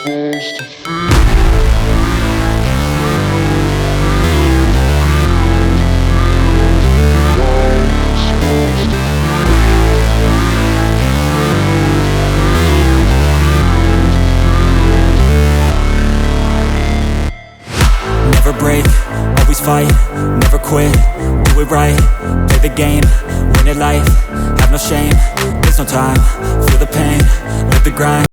Never break, always fight, never quit, do it right, play the game, win it life, have no shame, there's no time, feel the pain, live the grind.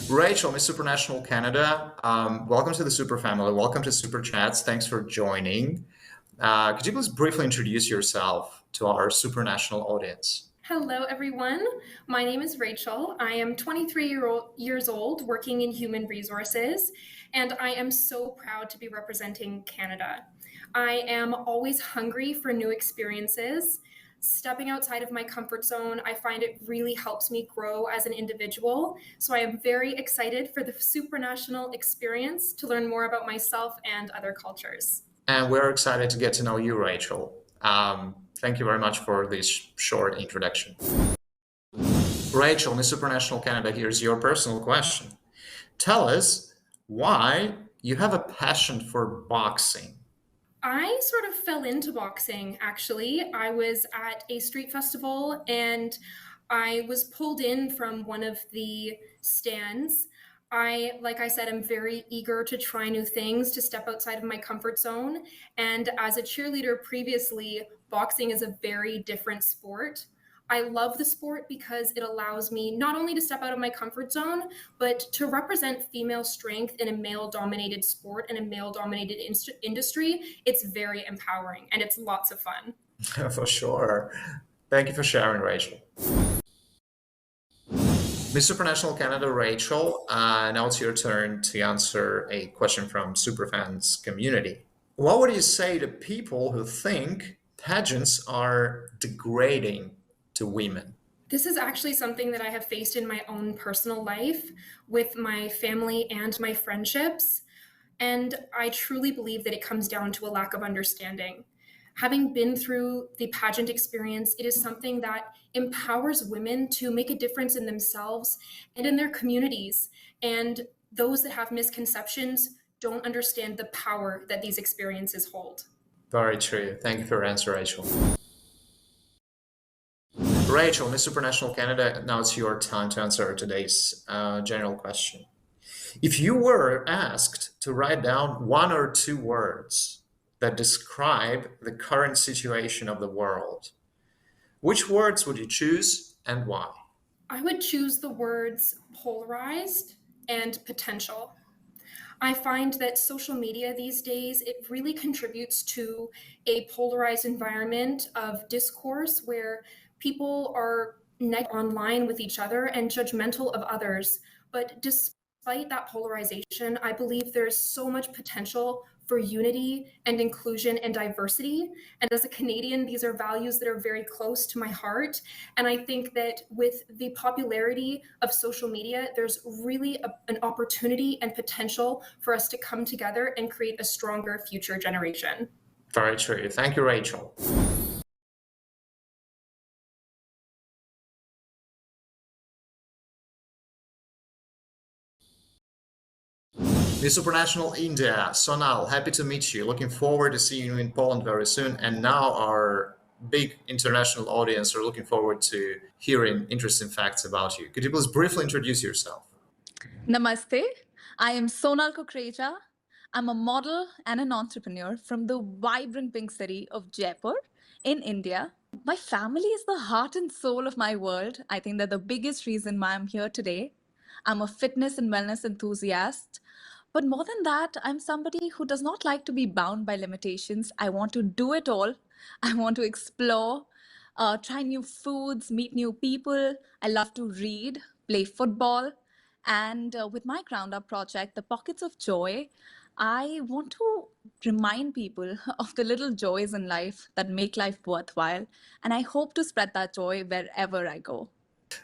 Rachel, Miss Supranational Canada, welcome to the Super family, welcome to SupraChats, thanks for joining. Could you please briefly introduce yourself to our supranational audience? Hello, everyone. My name is Rachel. I am 23 years old, working in human resources, and I am so proud to be representing Canada. I am always hungry for new experiences. Stepping outside of my comfort zone, I find it really helps me grow as an individual. So I am very excited for the supranational experience to learn more about myself and other cultures. And we're excited to get to know you, Rachel. Thank you very much for this short introduction. Rachel, Miss Supranational Canada, here's your personal question. Tell us why you have a passion for boxing. I sort of fell into boxing, actually. I was at a street festival and I was pulled in from one of the stands. Like I said, I'm very eager to try new things, to step outside of my comfort zone. And as a cheerleader previously, boxing is a very different sport. I love the sport because it allows me not only to step out of my comfort zone, but to represent female strength in a male-dominated sport and a male-dominated industry. It's very empowering and it's lots of fun. For sure. Thank you for sharing, Rachel. Miss Supranational Canada, Rachel, now it's your turn to answer a question from Superfans community. What would you say to people who think pageants are degrading to women? This is actually something that I have faced in my own personal life with my family and my friendships. And I truly believe that it comes down to a lack of understanding. Having been through the pageant experience, it is something that empowers women to make a difference in themselves and in their communities. And those that have misconceptions don't understand the power that these experiences hold. Very true. Thank you for your answer, Rachel. Rachel, Miss Supranational Canada, now it's your time to answer today's general question. If you were asked to write down 1 or 2 words that describe the current situation of the world, which words would you choose and why? I would choose the words polarized and potential. I find that social media these days, it really contributes to a polarized environment of discourse where people are online with each other and judgmental of others. But despite that polarization, I believe there's so much potential for unity and inclusion and diversity. And as a Canadian, these are values that are very close to my heart. And I think that with the popularity of social media, there's really an opportunity and potential for us to come together and create a stronger future generation. Very true. Thank you, Rachel. Miss Supranational India, Sonal, happy to meet you. Looking forward to seeing you in Poland very soon. And now our big international audience are looking forward to hearing interesting facts about you. Could you please briefly introduce yourself? Namaste. I am Sonal Kukreja. I'm a model and an entrepreneur from the vibrant pink city of Jaipur in India. My family is the heart and soul of my world. I think they're the biggest reason why I'm here today. I'm a fitness and wellness enthusiast. But more than that, I'm somebody who does not like to be bound by limitations. I want to do it all. I want to explore, try new foods, meet new people. I love to read, play football. And with my Ground Up project, the Pockets of Joy, I want to remind people of the little joys in life that make life worthwhile. And I hope to spread that joy wherever I go.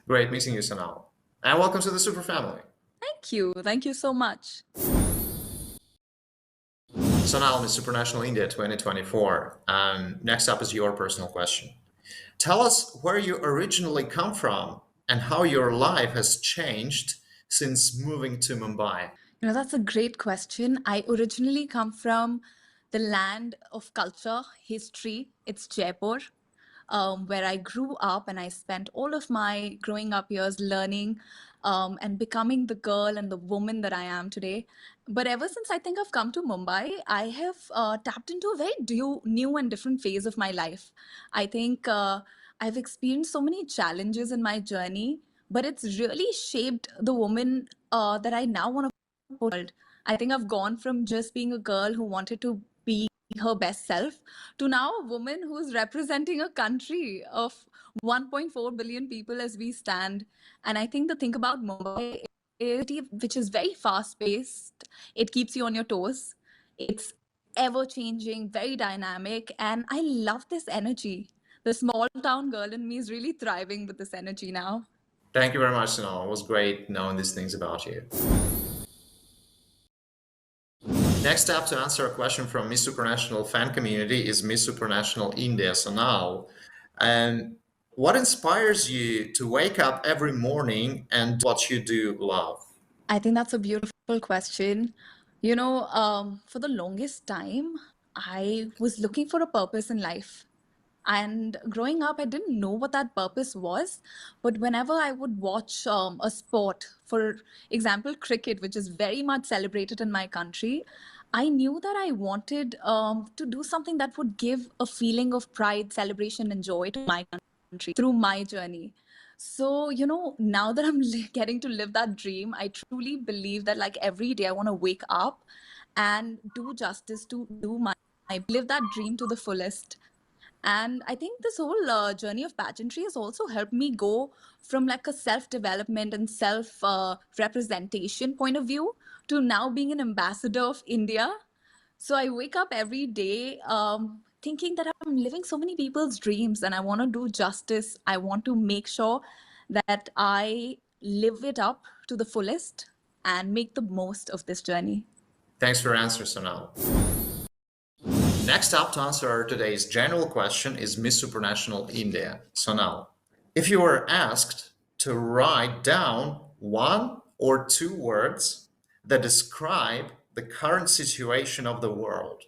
Great meeting you, Sonal. And welcome to the Super family. Thank you. Thank you so much. Sonal, Miss Supranational India 2024. Next up is your personal question. Tell us where you originally come from and how your life has changed since moving to Mumbai? That's a great question. I originally come from the land of culture, history. It's Jaipur, where I grew up, and I spent all of my growing up years learning and becoming the girl and the woman that I am today. But ever since I think I've come to Mumbai, I have tapped into a very new and different phase of my life. I think I've experienced so many challenges in my journey, but it's really shaped the woman that I now want to world. I think I've gone from just being a girl who wanted to be her best self to now a woman who's representing a country of 1.4 billion people as we stand. And I think the thing about Mumbai is a city which is very fast paced. It keeps you on your toes. It's ever changing, very dynamic. And I love this energy. The small town girl in me is really thriving with this energy now. Thank you very much, Sonal. It was great knowing these things about you. Next up to answer a question from Miss Supranational fan community is Miss Supranational India, Sonal. And what inspires you to wake up every morning and do what you do love? I think that's a beautiful question. For the longest time, I was looking for a purpose in life. And growing up, I didn't know what that purpose was. But whenever I would watch a sport, for example, cricket, which is very much celebrated in my country, I knew that I wanted to do something that would give a feeling of pride, celebration, and joy to my country through my journey. So, now that I'm getting to live that dream, I truly believe that like every day I want to wake up and do justice to live that dream to the fullest. And I think this whole journey of pageantry has also helped me go from like a self-development and self-representation point of view to now being an ambassador of India. So I wake up every day thinking that I'm living so many people's dreams and I want to do justice. I want to make sure that I live it up to the fullest and make the most of this journey. Thanks for your answer, Sonal. Next up to answer today's general question is Miss Supranational India, Sonal. If you were asked to write down one or two words that describe the current situation of the world,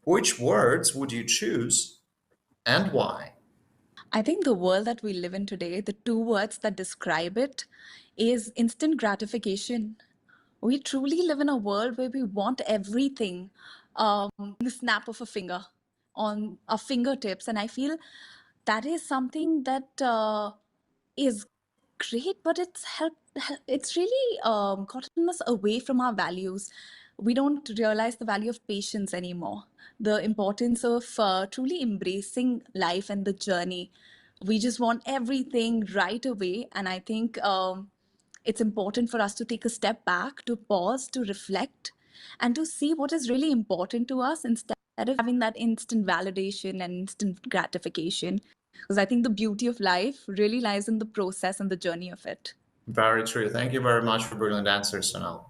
which words would you choose and why? I think the world that we live in today, the two words that describe it is instant gratification. We truly live in a world where we want everything in the snap of a finger, on our fingertips. And I feel that is something that is great, but it's really gotten us away from our values. We don't realize the value of patience anymore, the importance of truly embracing life and the journey. We just want everything right away. And I think it's important for us to take a step back, to pause, to reflect, and to see what is really important to us instead of having that instant validation and instant gratification. Because I think the beauty of life really lies in the process and the journey of it. Very true. Thank you very much for brilliant answers, Sonal.